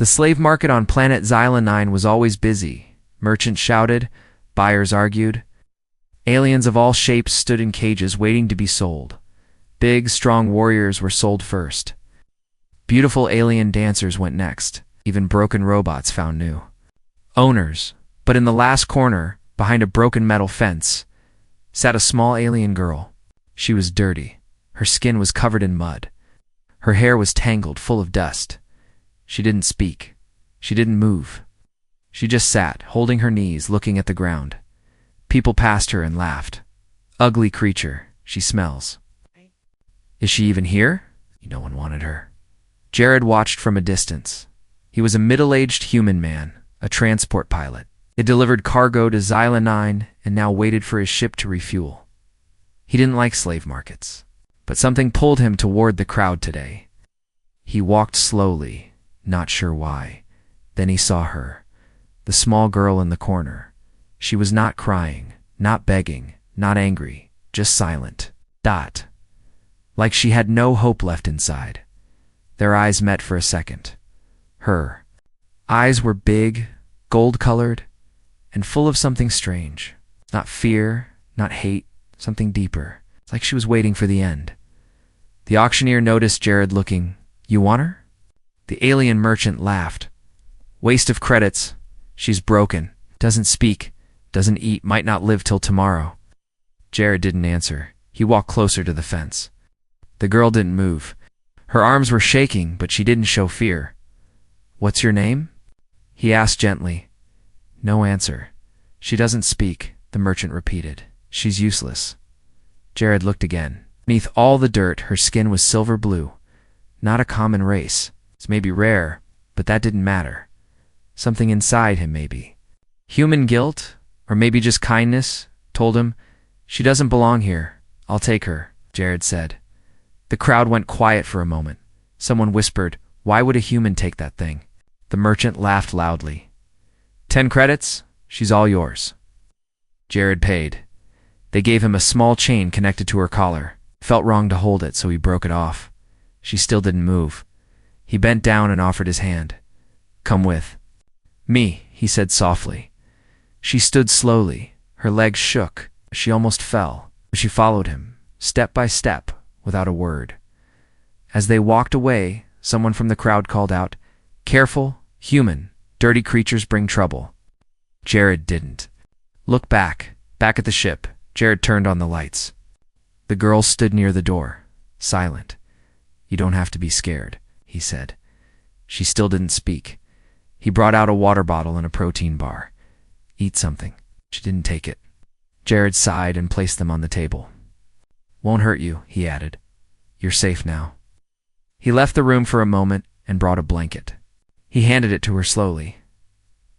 The slave market on planet Xyla 9 was always busy. Merchants shouted, buyers argued. Aliens of all shapes stood in cages waiting to be sold. Big, strong warriors were sold first. Beautiful alien dancers went next. Even broken robots found new owners. But in the last corner, behind a broken metal fence, sat a small alien girl. She was dirty. Her skin was covered in mud. Her hair was tangled, full of dust. She didn't speak. She didn't move. She just sat, holding her knees, looking at the ground. People passed her and laughed. Ugly creature, she smells. Is she even here? No one wanted her. Jared watched from a distance. He was a middle-aged human man, a transport pilot. He delivered cargo to Xyla 9 and now waited for his ship to refuel. He didn't like slave markets, but something pulled him toward the crowd today. He walked slowly, not sure why. Then he saw her, the small girl in the corner. She was not crying, not begging, not angry, just silent. Like she had no hope left inside. Their eyes met for a second. Her eyes were big, gold-colored, and full of something strange. Not fear, not hate, something deeper. It's like she was waiting for the end. The auctioneer noticed Jared looking. You want her? The alien merchant laughed. Waste of credits. She's broken. Doesn't speak. Doesn't eat. Might not live till tomorrow. Jared didn't answer. He walked closer to the fence. The girl didn't move. Her arms were shaking, but she didn't show fear. What's your name? He asked gently. No answer. She doesn't speak, the merchant repeated. She's useless. Jared looked again. Beneath all the dirt, her skin was silver blue. Not a common race. It's maybe rare, but that didn't matter. Something inside him, maybe. Human guilt, or maybe just kindness, told him, she doesn't belong here. I'll take her, Jared said. The crowd went quiet for a moment. Someone whispered, why would a human take that thing? The merchant laughed loudly. 10 credits? She's all yours. Jared paid. They gave him a small chain connected to her collar. Felt wrong to hold it, so he broke it off. She still didn't move. He bent down and offered his hand. Come with me, he said softly. She stood slowly. Her legs shook. She almost fell. She followed him, step by step, without a word. As they walked away, someone from the crowd called out, Careful, human, dirty creatures bring trouble. Jared didn't. Look back at the ship. Jared turned on the lights. The girl stood near the door, silent. You don't have to be scared, he said. She still didn't speak. He brought out a water bottle and a protein bar. Eat something. She didn't take it. Jared sighed and placed them on the table. Won't hurt you, he added. You're safe now. He left the room for a moment and brought a blanket. He handed it to her slowly.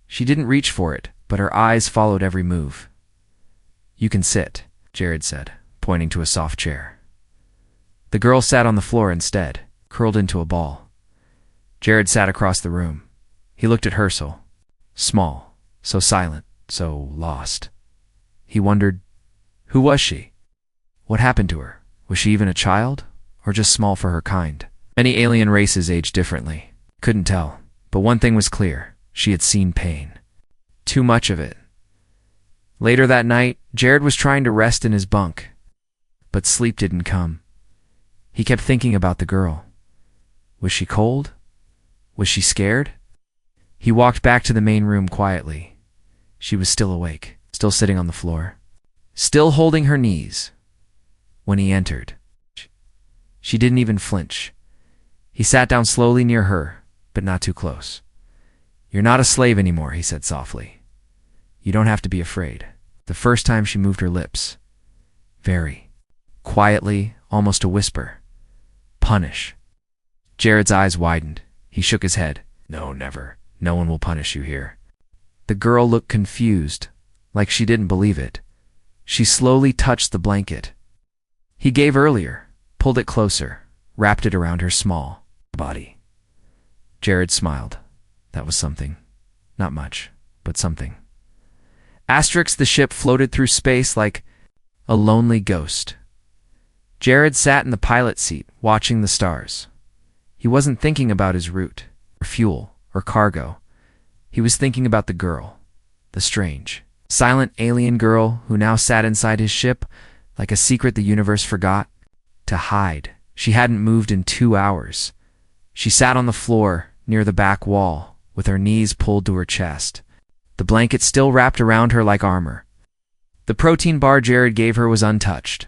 She didn't reach for it, but her eyes followed every move. You can sit, Jared said, pointing to a soft chair. The girl sat on the floor instead, curled into a ball. Jared sat across the room. He looked at Herschel. Small, so silent, so lost. He wondered, who was she? What happened to her? Was she even a child, or just small for her kind? Many alien races age differently. Couldn't tell, but one thing was clear. She had seen pain. Too much of it. Later that night, Jared was trying to rest in his bunk, but sleep didn't come. He kept thinking about the girl. Was she cold? Was she scared? He walked back to the main room quietly. She was still awake, still sitting on the floor, still holding her knees. When he entered, she didn't even flinch. He sat down slowly near her, but not too close. You're not a slave anymore, he said softly. You don't have to be afraid. The first time she moved her lips. Very quietly, almost a whisper. Punish. Jared's eyes widened. He shook his head. No, never. No one will punish you here. The girl looked confused, like she didn't believe it. She slowly touched the blanket he gave earlier, pulled it closer, wrapped it around her small body. Jared smiled. That was something. Not much, but something. The ship floated through space like a lonely ghost. Jared sat in the pilot seat, watching the stars. He wasn't thinking about his route, or fuel, or cargo. He was thinking about the girl, the strange, silent alien girl who now sat inside his ship like a secret the universe forgot to hide. She hadn't moved in 2 hours. She sat on the floor near the back wall with her knees pulled to her chest, the blanket still wrapped around her like armor. The protein bar Jared gave her was untouched.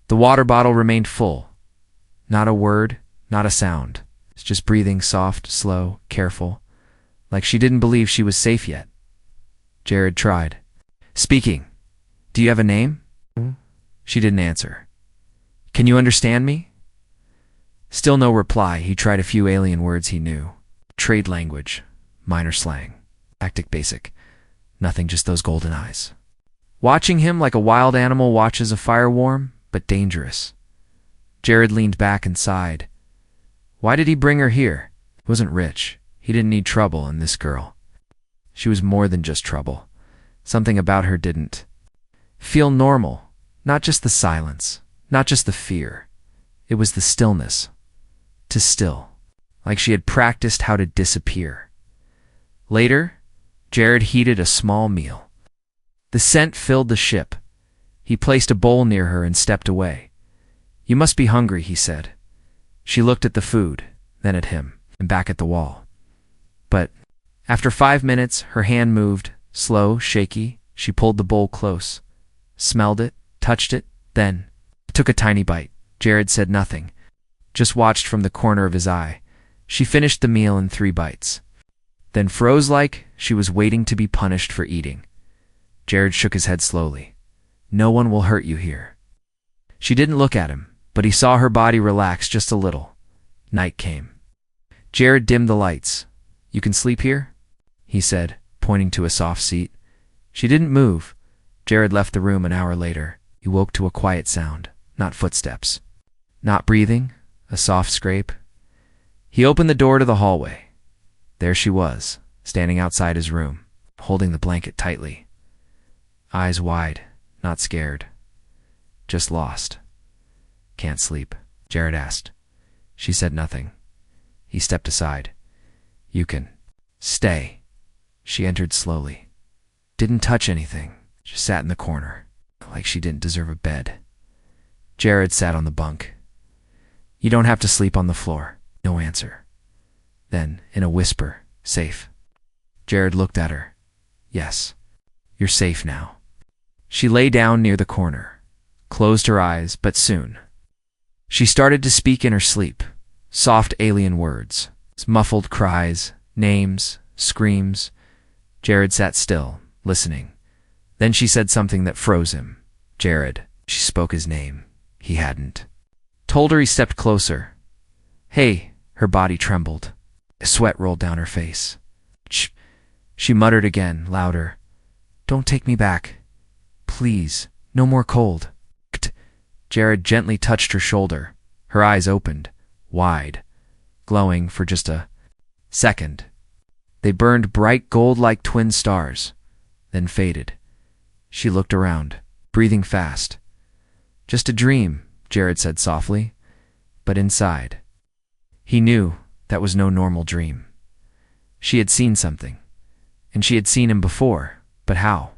The water bottle remained full. Not a word, not a sound. It's just breathing soft, slow, careful, like she didn't believe she was safe yet. Jared tried. Speaking. Do you have a name? She didn't answer. Can you understand me? Still no reply. He tried a few alien words he knew. Trade language, minor slang, tactic basic. Nothing, just those golden eyes. Watching him like a wild animal watches a fire warm, but dangerous. Jared leaned back and sighed. Why did he bring her here? He wasn't rich. He didn't need trouble, and this girl. She was more than just trouble. Something about her didn't feel normal. Not just the silence, not just the fear. It was the stillness. To still. Like she had practiced how to disappear. Later, Jared heated a small meal. The scent filled the ship. He placed a bowl near her and stepped away. You must be hungry, he said. She looked at the food, then at him, and back at the wall. But after 5 minutes, her hand moved, slow, shaky. She pulled the bowl close, smelled it, touched it, then took a tiny bite. Jared said nothing, just watched from the corner of his eye. She finished the meal in 3 bites, then froze like she was waiting to be punished for eating. Jared shook his head slowly. No one will hurt you here. She didn't look at him, but he saw her body relax just a little. Night came. Jared dimmed the lights. You can sleep here? He said, pointing to a soft seat. She didn't move. Jared left the room an hour later. He woke to a quiet sound, not footsteps, not breathing, a soft scrape. He opened the door to the hallway. There she was, standing outside his room, holding the blanket tightly. Eyes wide, not scared, just lost. Can't sleep, Jared asked. She said nothing. He stepped aside. You can stay. She entered slowly. Didn't touch anything, just sat in the corner, like she didn't deserve a bed. Jared sat on the bunk. You don't have to sleep on the floor. No answer. Then, in a whisper, safe. Jared looked at her. Yes, you're safe now. She lay down near the corner, closed her eyes, but soon. She started to speak in her sleep, soft alien words, muffled cries, names, screams. Jared sat still, listening. Then she said something that froze him. Jared. She spoke his name. He hadn't. Told her. He stepped closer. Hey, her body trembled. A sweat rolled down her face. Shh. She muttered again, louder. Don't take me back. Please, no more cold. Jared gently touched her shoulder. Her eyes opened, wide, glowing for just a second. They burned bright gold like twin stars, then faded. She looked around, breathing fast. Just a dream, Jared said softly, but inside. He knew that was no normal dream. She had seen something, and she had seen him before, but how?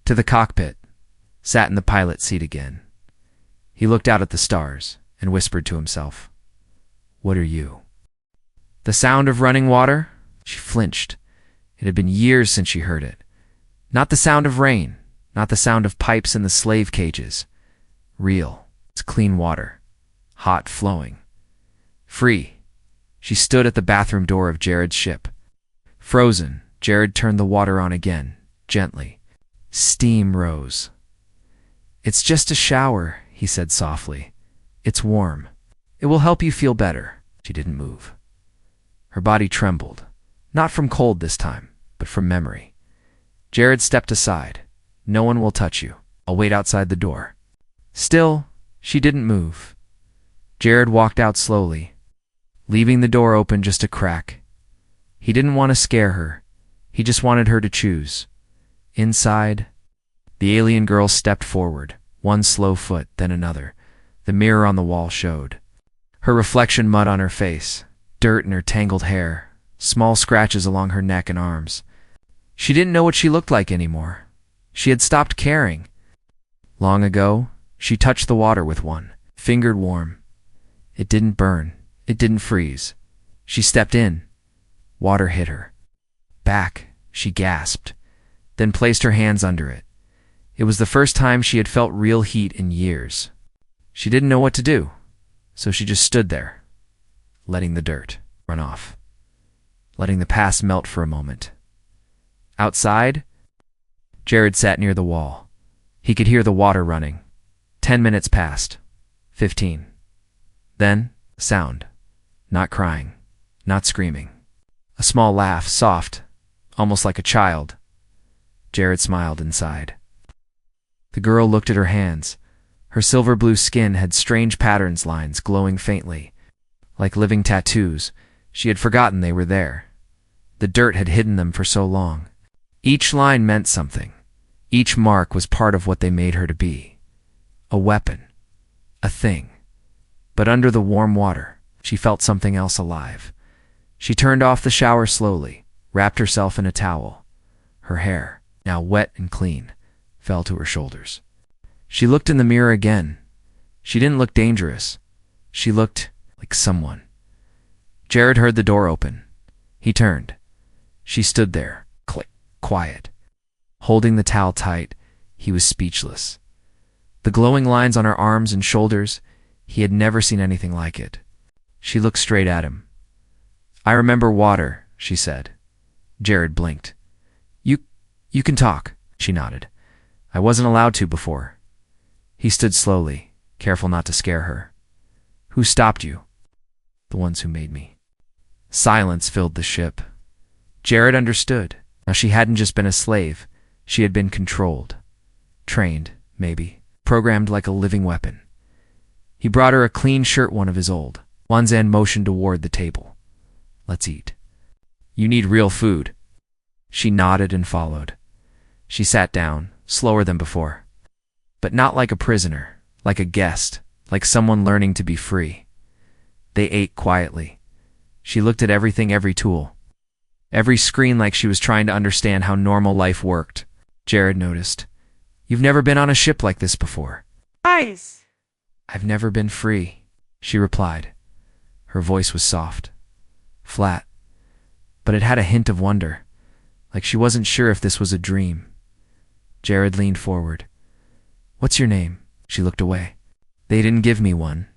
To the cockpit, sat in the pilot seat again. He looked out at the stars and whispered to himself, What are you? The sound of running water? She flinched. It had been years since she heard it. Not the sound of rain, not the sound of pipes in the slave cages. Real. It's clean water. Hot, flowing. Free. She stood at the bathroom door of Jared's ship. Frozen, Jared turned the water on again, gently. Steam rose. It's just a shower, he said softly. It's warm. It will help you feel better. She didn't move. Her body trembled. Not from cold this time, but from memory. Jared stepped aside. No one will touch you. I'll wait outside the door. Still, she didn't move. Jared walked out slowly, leaving the door open just a crack. He didn't want to scare her. He just wanted her to choose. Inside, the alien girl stepped forward, one slow foot, then another. The mirror on the wall showed. Her reflection, mud on her face, dirt in her tangled hair, small scratches along her neck and arms. She didn't know what she looked like anymore. She had stopped caring. Long ago, she touched the water with one, fingered warm. It didn't burn. It didn't freeze. She stepped in. Water hit her. Back, she gasped, then placed her hands under it. It was the first time she had felt real heat in years. She didn't know what to do, so she just stood there, letting the dirt run off, letting the past melt for a moment. Outside, Jared sat near the wall. He could hear the water running. 10 minutes passed. 15. Then, sound. Not crying. Not screaming. A small laugh, soft, almost like a child. Jared smiled inside. The girl looked at her hands. Her silver blue skin had strange patterns lines glowing faintly. Like living tattoos, she had forgotten they were there. The dirt had hidden them for so long. Each line meant something. Each mark was part of what they made her to be. A weapon. A thing. But under the warm water, she felt something else alive. She turned off the shower slowly, wrapped herself in a towel. Her hair, now wet and clean, fell to her shoulders. She looked in the mirror again. She didn't look dangerous. She looked like someone. Jared heard the door open. He turned. She stood there, quiet. Holding the towel tight, he was speechless. The glowing lines on her arms and shoulders, he had never seen anything like it. She looked straight at him. "I remember water," she said. Jared blinked. You can talk," she nodded. "I wasn't allowed to before." He stood slowly, careful not to scare her. "Who stopped you?" "The ones who made me." Silence filled the ship. Jared understood. Now she hadn't just been a slave. She had been controlled. Trained, maybe. Programmed like a living weapon. He brought her a clean shirt, one of his old. Wanzan motioned toward the table. "Let's eat." "You need real food." She nodded and followed. She sat down, slower than before. But not like a prisoner, like a guest, like someone learning to be free. They ate quietly. She looked at everything, every tool. Every screen, like she was trying to understand how normal life worked. Jared noticed. "You've never been on a ship like this before." Guys! "I've never been free," she replied. Her voice was soft, flat, but it had a hint of wonder, like she wasn't sure if this was a dream. Jared leaned forward. "What's your name?" She looked away. "They didn't give me one."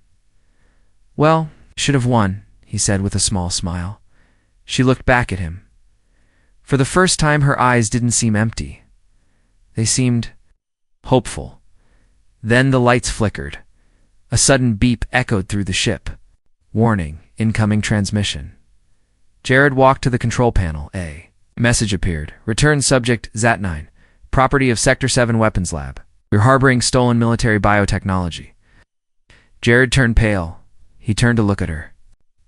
"Well, should have won," he said with a small smile. She looked back at him. For the first time, her eyes didn't seem empty. They seemed hopeful. Then the lights flickered. A sudden beep echoed through the ship. Warning, incoming transmission. Jared walked to the control panel. A message appeared. "Return subject Zat-9, property of Sector 7 Weapons Lab. You're harboring stolen military biotechnology." Jared turned pale. He turned to look at her.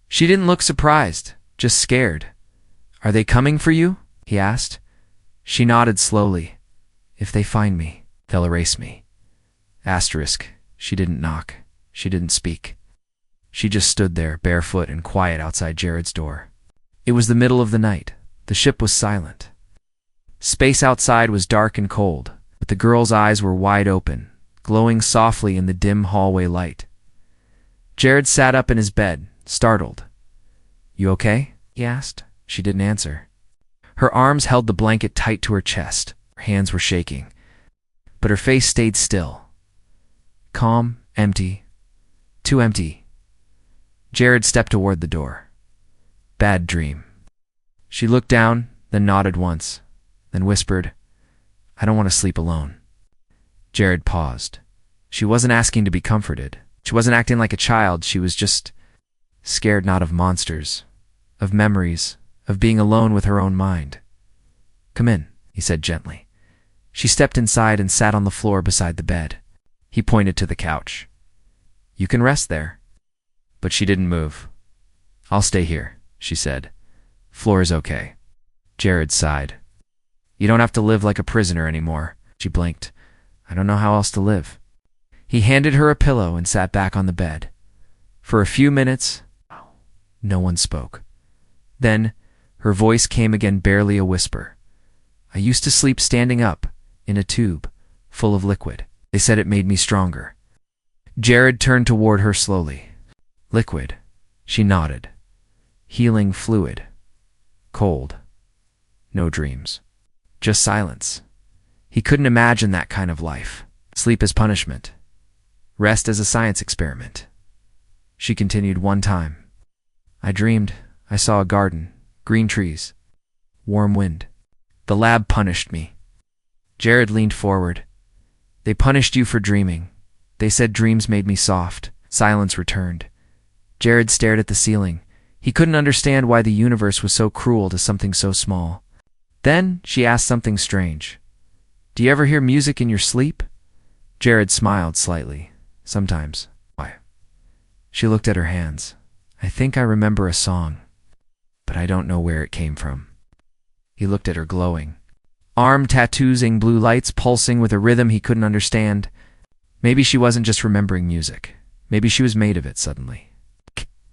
She didn't look surprised, just scared. "Are they coming for you?" he asked. She nodded slowly. "If they find me, they'll erase me." Asterisk. She didn't knock. She didn't speak. She just stood there, barefoot and quiet outside Jared's door. It was the middle of the night. The ship was silent. Space outside was dark and cold, but the girl's eyes were wide open, glowing softly in the dim hallway light. Jared sat up in his bed, startled. "You okay?" he asked. She didn't answer. Her arms held the blanket tight to her chest. Her hands were shaking. But her face stayed still. Calm, empty. Too empty. Jared stepped toward the door. "Bad dream." She looked down, then nodded once, then whispered, "I don't want to sleep alone." Jared paused. She wasn't asking to be comforted. She wasn't acting like a child. She was just scared, not of monsters, of memories, of being alone with her own mind. "Come in," he said gently. She stepped inside and sat on the floor beside the bed. He pointed to the couch. "You can rest there." But she didn't move. "I'll stay here," she said. "Floor is okay." Jared sighed. "You don't have to live like a prisoner anymore." She blinked. "I don't know how else to live." He handed her a pillow and sat back on the bed. For a few minutes, no one spoke. Then, Her voice came again, barely a whisper. I used to sleep standing up, in a tube, full of liquid. They said it made me stronger. Jared turned toward her slowly. Liquid. She nodded. Healing fluid. Cold. No dreams. Just silence. He couldn't imagine that kind of life. Sleep as punishment. Rest as a science experiment. She continued one time. I dreamed. I saw a garden. Green trees. Warm wind. The lab punished me. Jared leaned forward. They punished you for dreaming. They said dreams made me soft. Silence returned. Jared stared at the ceiling. He couldn't understand why the universe was so cruel to something so small. Then she asked something strange. Do you ever hear music in your sleep? Jared smiled slightly. Sometimes. Why? She looked at her hands. I think I remember a song, but I don't know where it came from. He looked at her, glowing. Arm tattoos, blue lights pulsing with a rhythm he couldn't understand. Maybe she wasn't just remembering music. Maybe she was made of it suddenly.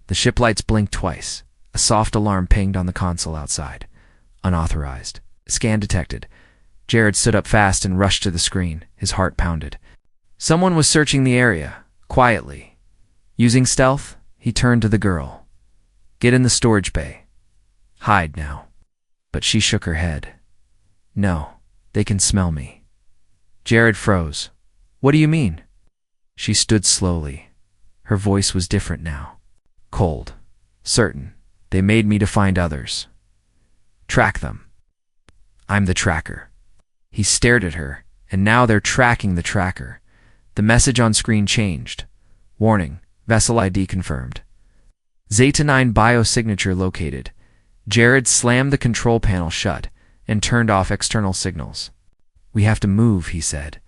The ship lights blinked twice. A soft alarm pinged on the console outside. Unauthorized. Scan detected. Jared stood up fast and rushed to the screen. His heart pounded. Someone was searching the area, quietly. Using stealth, he turned to the girl. Get in the storage bay. Hide now. But she shook her head. No, they can smell me. Jared froze. What do you mean? She stood slowly. Her voice was different now. Cold. Certain. They made me to find others. Track them. I'm the tracker. He stared at her, and now they're tracking the tracker. The message on screen changed. Warning. Vessel ID confirmed. Zeta 9 biosignature located. Jared slammed the control panel shut and turned off external signals. We have to move, he said.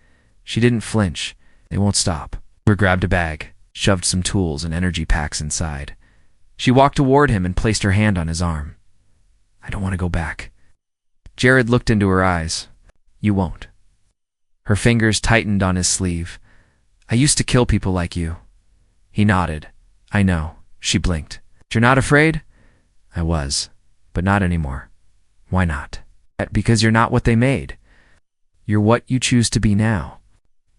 She didn't flinch. They won't stop. She grabbed a bag, shoved some tools and energy packs inside. She walked toward him and placed her hand on his arm. I don't want to go back. Jared looked into her eyes. You won't. Her fingers tightened on his sleeve. I used to kill people like you. He nodded. I know. She blinked. You're not afraid? I was, but not anymore. Why not? Because you're not what they made. You're what you choose to be now.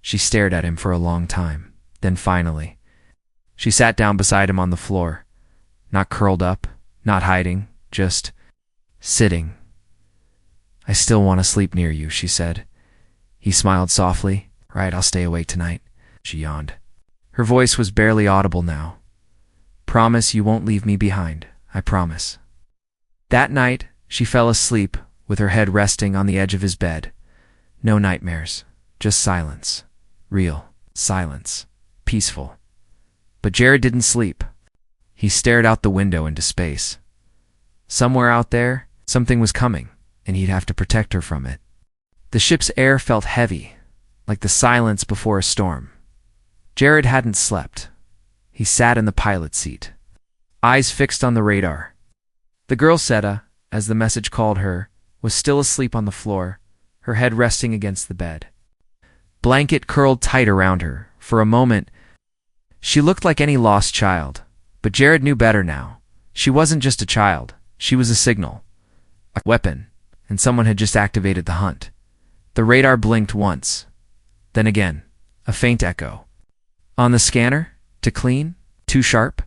She stared at him for a long time. Then finally, she sat down beside him on the floor. Not curled up, not hiding, just sitting. I still want to sleep near you, she said. He smiled softly. Right, I'll stay awake tonight. She yawned. Her voice was barely audible now. Promise you won't leave me behind. I promise. That night, she fell asleep with her head resting on the edge of his bed. No nightmares, just silence. Real silence. Peaceful. But Jared didn't sleep. He stared out the window into space. Somewhere out there, something was coming, and he'd have to protect her from it. The ship's air felt heavy, like the silence before a storm. Jared hadn't slept. He sat in the pilot seat, eyes fixed on the radar. The girl Seta, as the message called her, was still asleep on the floor, her head resting against the bed. Blanket curled tight around her. For a moment, she looked like any lost child. But Jared knew better now. She wasn't just a child. She was a signal. A weapon. And someone had just activated the hunt. The radar blinked once. Then again. A faint echo. On the scanner? To clean? Too sharp?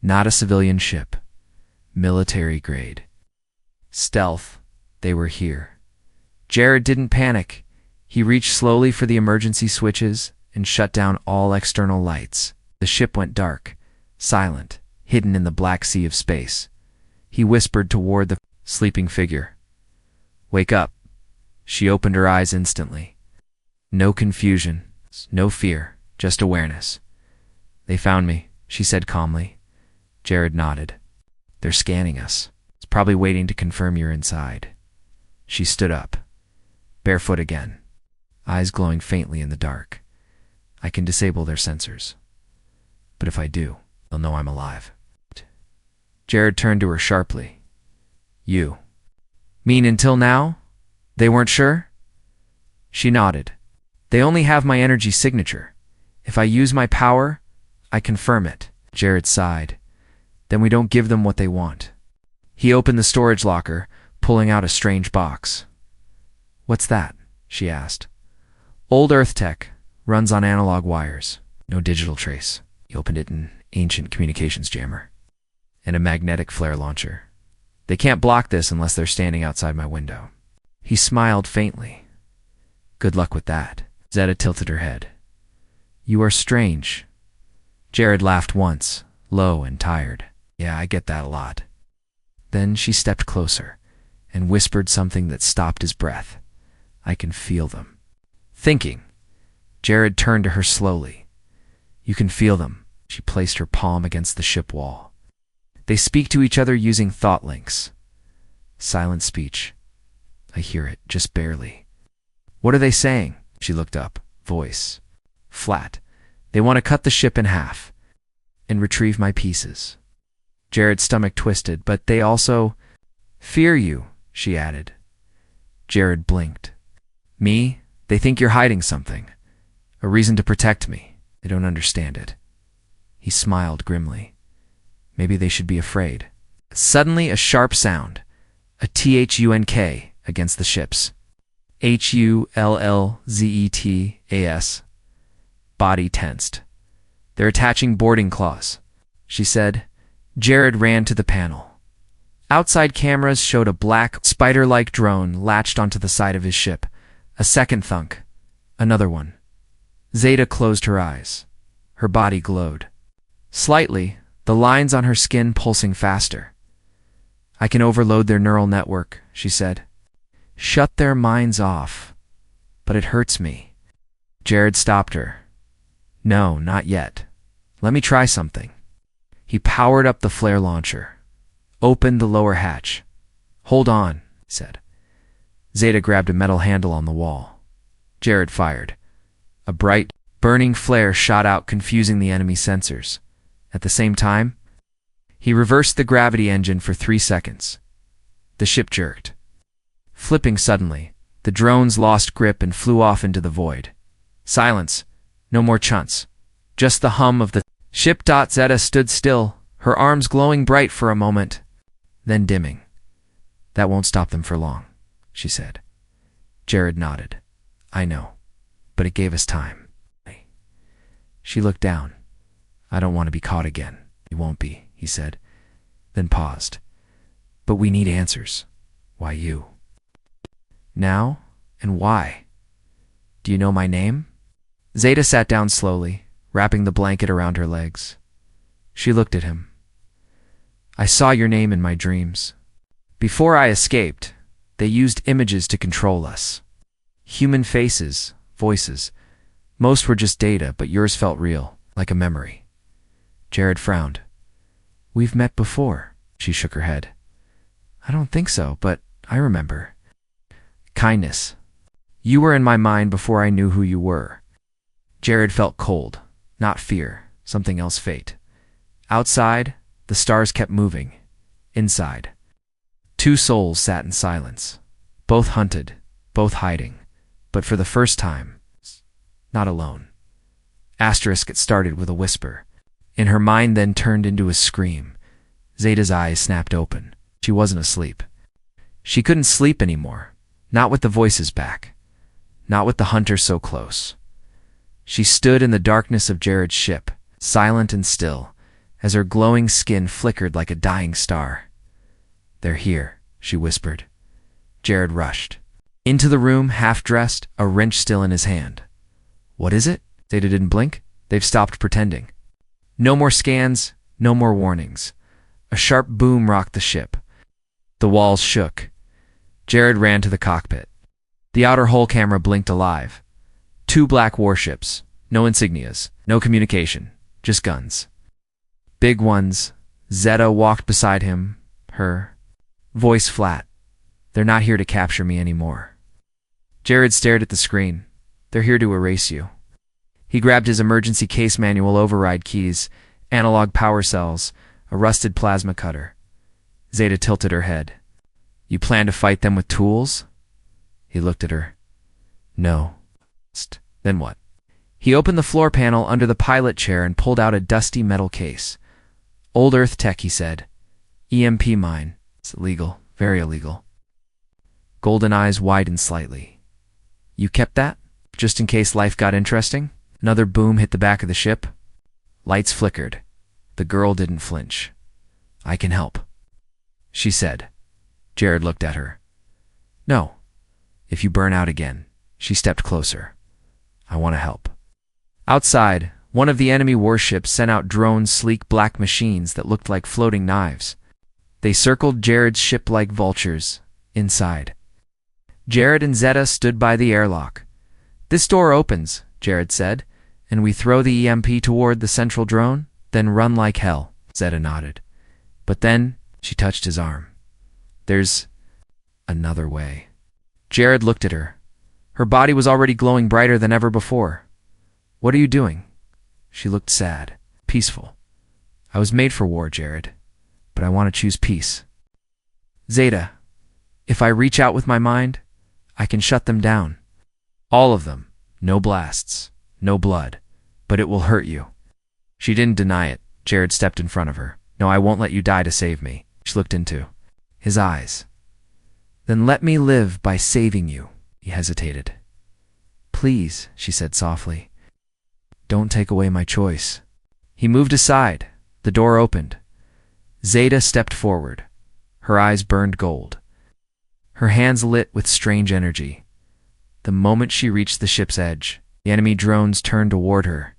Not a civilian ship. Military grade. Stealth. They were here. Jared didn't panic. He reached slowly for the emergency switches and shut down all external lights. The ship went dark, silent, hidden in the black sea of space. He whispered toward the sleeping figure. Wake up. She opened her eyes instantly. No confusion, no fear, just awareness. They found me, she said calmly. Jared nodded. They're scanning us. It's probably waiting to confirm you're inside. She stood up, barefoot again, eyes glowing faintly in the dark. I can disable their sensors. But if I do, they'll know I'm alive. Jared turned to her sharply. You mean until now? They weren't sure? She nodded. They only have my energy signature. If I use my power, I confirm it. Jared sighed. Then we don't give them what they want. He opened the storage locker, pulling out a strange box. "What's that?" she asked. "Old Earth tech. Runs on analog wires. No digital trace." He opened it an ancient communications jammer. "And a magnetic flare launcher. They can't block this unless they're standing outside my window." He smiled faintly. "Good luck with that." Zeta tilted her head. "You are strange." Jared laughed once, low and tired. "Yeah, I get that a lot." Then she stepped closer and whispered something that stopped his breath. "I can feel them." Thinking, Jared turned to her slowly. "You can feel them." She placed her palm against the ship wall. "They speak to each other using thought links." Silent speech. "I hear it, just barely." "What are they saying?" She looked up. Voice. Flat. "They want to cut the ship in half and retrieve my pieces." Jared's stomach twisted. "But they also fear you," she added. Jared blinked. "Me? They think you're hiding something. A reason to protect me. They don't understand it." He smiled grimly. "Maybe they should be afraid." Suddenly a sharp sound. A thunk against the ships. hullzetas. Body tensed. "They're attaching boarding claws," she said. Jared ran to the panel. Outside cameras showed a black, spider-like drone latched onto the side of his ship. A second thunk. Another one. Zeta closed her eyes. Her body glowed. Slightly, the lines on her skin pulsing faster. "I can overload their neural network," she said. "Shut their minds off. But it hurts me." Jared stopped her. "No, not yet. Let me try something." He powered up the flare launcher. Opened the lower hatch. "Hold on," he said. Zeta grabbed a metal handle on the wall. Jared fired. A bright, burning flare shot out, confusing the enemy sensors. At the same time, he reversed the gravity engine for 3 seconds. The ship jerked. Flipping suddenly, the drones lost grip and flew off into the void. Silence. No more chunts. Just the hum of the ship. Zeta stood still, her arms glowing bright for a moment, then dimming. "That won't stop them for long," she said. Jared nodded. "I know, but it gave us time." She looked down. "I don't want to be caught again." "You won't be," he said, then paused. "But we need answers. Why you? Now? And why? Do you know my name?" Zeta sat down slowly, wrapping the blanket around her legs. She looked at him. "I saw your name in my dreams. Before I escaped, they used images to control us. Human faces, voices. Most were just data, but yours felt real, like a memory." Jared frowned. "We've met before." She shook her head. "I don't think so, but I remember." "Kindness. You were in my mind before I knew who you were." Jared felt cold, not fear, something else. Fate. Outside, the stars kept moving. Inside, 2 souls sat in silence. Both hunted, both hiding, but for the first time, not alone. Asterisk. It started with a whisper. In her mind then turned into a scream. Zeta's eyes snapped open. She wasn't asleep. She couldn't sleep anymore. Not with the voices back. Not with the hunter so close. She stood in the darkness of Jared's ship, silent and still, as her glowing skin flickered like a dying star. "They're here," she whispered. Jared rushed. Into the room, half-dressed, a wrench still in his hand. "What is it?" Zeta didn't blink. "They've stopped pretending." No more scans, no more warnings. A sharp boom rocked the ship. The walls shook. Jared ran to the cockpit. The outer hull camera blinked alive. 2 black warships. No insignias, no communication, just guns. Big ones. Zeta walked beside him, her voice flat. "They're not here to capture me anymore." Jared stared at the screen. "They're here to erase you." He grabbed his emergency case manual, override keys, analog power cells, a rusted plasma cutter. Zeta tilted her head. "You plan to fight them with tools?" He looked at her. "No." "Then what?" He opened the floor panel under the pilot chair and pulled out a dusty metal case. "Old Earth tech," he said. "EMP mine. It's illegal. Very illegal. Golden eyes widened slightly. You kept that? Just in case life got interesting? Another boom hit the back of the ship. Lights flickered. The girl didn't flinch. I can help, she said. Jared looked at her. No. If you burn out again. She stepped closer. I want to help. Outside, one of the enemy warships sent out drone sleek black machines that looked like floating knives. They circled Jared's ship like vultures. Inside, Jared and Zeta stood by the airlock. This door opens, Jared said, and we throw the EMP toward the central drone, then run like hell. Zeta nodded. But then, she touched his arm. There's another way. Jared looked at her. Her body was already glowing brighter than ever before. What are you doing? She looked sad, peaceful. I was made for war, Jared, but I want to choose peace. Zeta, if I reach out with my mind, I can shut them down. All of them. No blasts, no blood, but it will hurt you. She didn't deny it. Jared stepped in front of her. No, I won't let you die to save me. She looked into his eyes. Then let me live by saving you. He hesitated. Please, she said softly. Don't take away my choice. He moved aside. The door opened. Zeta stepped forward. Her eyes burned gold. Her hands lit with strange energy. The moment she reached the ship's edge, the enemy drones turned toward her.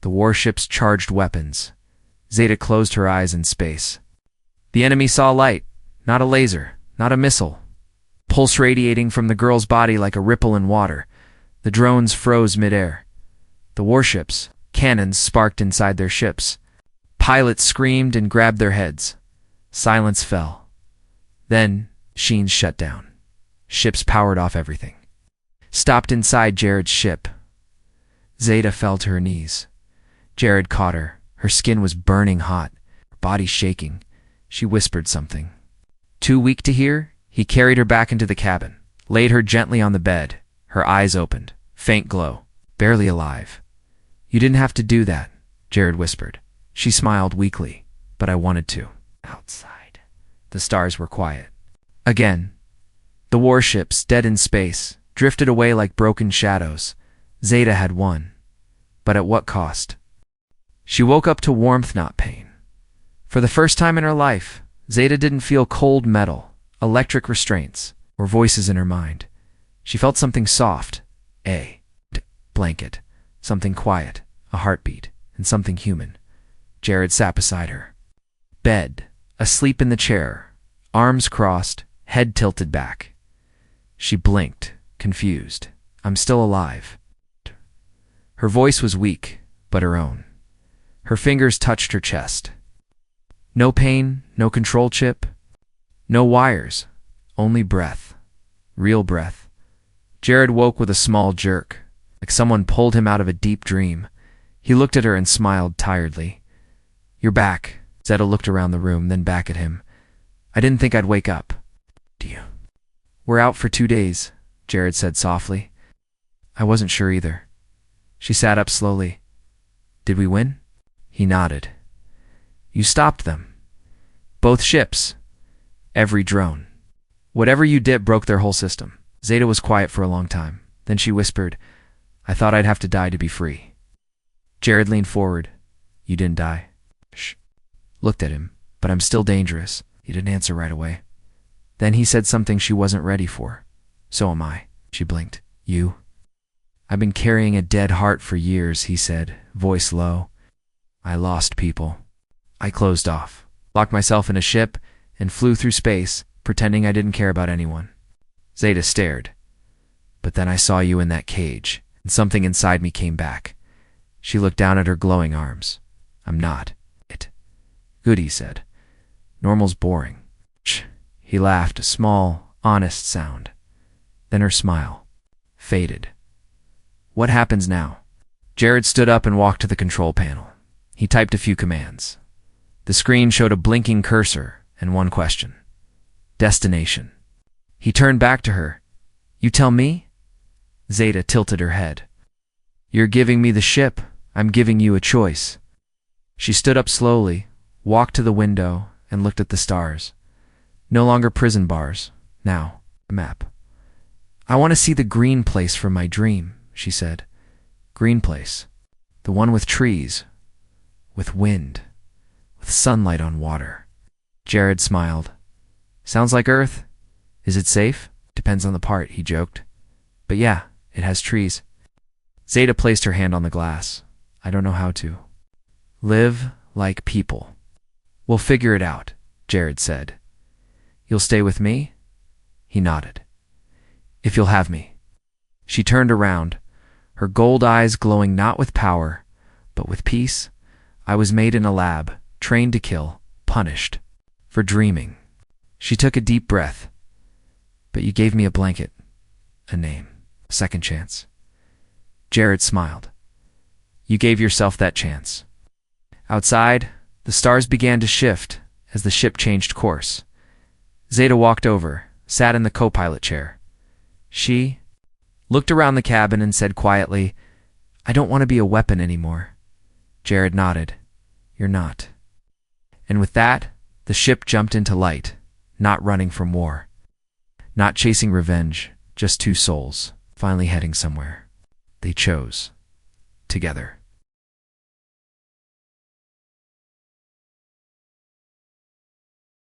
The warships charged weapons. Zeta closed her eyes in space. The enemy saw light, not a laser, not a missile. Pulse radiating from the girl's body like a ripple in water. The drones froze midair. The warships, cannons sparked inside their ships. Pilots screamed and grabbed their heads. Silence fell. Then, machines shut down. Ships powered off everything. Stopped inside Jared's ship. Zeta fell to her knees. Jared caught her. Her skin was burning hot, her body shaking. She whispered something. Too weak to hear, he carried her back into the cabin, laid her gently on the bed. Her eyes opened, faint glow, barely alive. You didn't have to do that, Jared whispered. She smiled weakly, but I wanted to. Outside, the stars were quiet. Again, the warships, dead in space, drifted away like broken shadows. Zeta had won. But at what cost? She woke up to warmth, not pain. For the first time in her life, Zeta didn't feel cold metal, electric restraints, or voices in her mind. She felt something soft, a blanket, something quiet, a heartbeat, and something human. Jared sat beside her. Bed, asleep in the chair, arms crossed, head tilted back. She blinked, confused. I'm still alive. Her voice was weak, but her own. Her fingers touched her chest. No pain, no control chip, no wires, only breath. Real breath. Jared woke with a small jerk, like someone pulled him out of a deep dream. He looked at her and smiled tiredly. You're back. Zeta looked around the room, then back at him. I didn't think I'd wake up. Do you? We're out for 2 days, Jared said softly. I wasn't sure either. She sat up slowly. Did we win? He nodded. You stopped them. Both ships. Every drone. Whatever you did broke their whole system. Zeta was quiet for a long time. Then she whispered, I thought I'd have to die to be free. Jared leaned forward. You didn't die. Shh. Looked at him. But I'm still dangerous. He didn't answer right away. Then he said something she wasn't ready for. So am I. She blinked. You? I've been carrying a dead heart for years, he said, voice low. I lost people. I closed off, locked myself in a ship, and flew through space, pretending I didn't care about anyone. Zeta stared. But then I saw you in that cage, and something inside me came back. She looked down at her glowing arms. I'm not it. Good, he said. Normal's boring. Shh. He laughed, a small, honest sound. Then her smile faded. What happens now? Jared stood up and walked to the control panel. He typed a few commands. The screen showed a blinking cursor and one question. Destination. He turned back to her. You tell me? Zeta tilted her head. You're giving me the ship. I'm giving you a choice. She stood up slowly, walked to the window, and looked at the stars. No longer prison bars. Now, a map. I want to see the green place from my dream, she said. Green place. The one with trees. With wind. With sunlight on water. Jared smiled. Sounds like Earth. Is it safe? Depends on the part, he joked. But yeah, it has trees. Zeta placed her hand on the glass. I don't know how to. Live like people. We'll figure it out, Jared said. You'll stay with me? He nodded. If you'll have me. She turned around, her gold eyes glowing not with power, but with peace. I was made in a lab, trained to kill, punished. For dreaming. She took a deep breath. But you gave me a blanket, a name, a second chance. Jared smiled. You gave yourself that chance. Outside, the stars began to shift as the ship changed course. Zeta walked over, sat in the co-pilot chair. She looked around the cabin and said quietly, I don't want to be a weapon anymore. Jared nodded. You're not. And with that, the ship jumped into light, not running from war. Not chasing revenge, just two souls, finally heading somewhere. They chose. Together.